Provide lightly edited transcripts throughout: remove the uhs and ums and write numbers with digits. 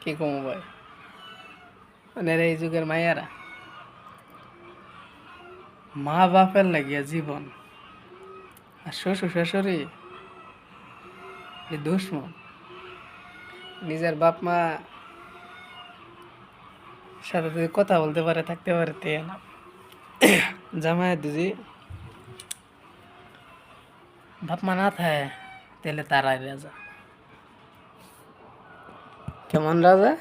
কি কমো ভাই, মানে এই যুগের মাইয়ারা মা বাপের লাগিয়া জীবন, আর শ্বশুর শাশুড়ি দুশ্মন। নিজের বাপ মা সাথে যদি কথা বলতে পারে, থাকতে পারে, তে না জামাই যদি বাপ মা না থাকে তাহলে তারাই রাজা। কেমন রাজা?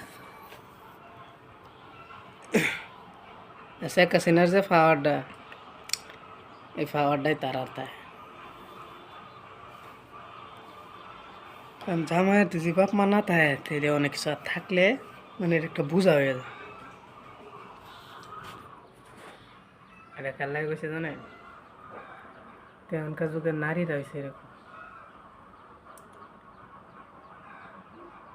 শেখ হাসিনার যে পাওয়ারটা, এই পাওয়ারটাই তার হাতে। কারণ জামাইয়ের যদি বাপ মা না থাকে তাহলে অনেক কিছু আর থাকলে মানে এটা একটা বোঝা হয়ে যায়। এটা কার লাগে গেছে জানে? তেমনকার যুগের নারীরা হয়েছে এরকম,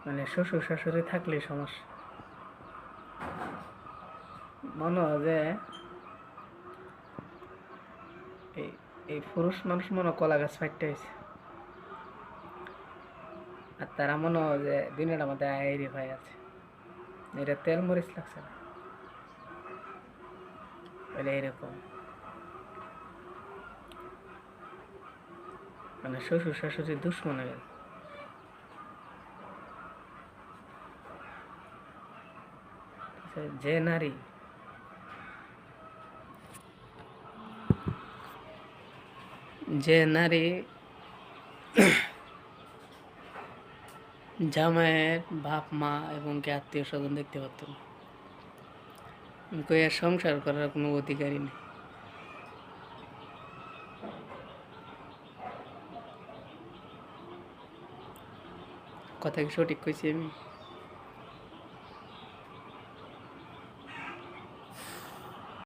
মানে শ্বশুর শাশুড়ি থাকলে সমস্যা। মনে হয় যে এই এই পুরুষ মানুষ মনে হয় কলা গাছ ফাইটতে হয়েছে, আর তারা মনে হয় যে দিনের মধ্যে আয়েরি হয়ে আছে, এটা তেল মরিচ লাগছে না, বলে এরকম। মানে শ্বশুর শাশুড়ি দুশ্মন হয়ে গেছে। যে নারী যে নারী জামাইয়ের বাপ মা এবং কে আত্মীয় স্বজন দেখতে পারত না, এর সংসার করার কোনো অধিকারই নেই। কথা কি সঠিক কইছি আমি?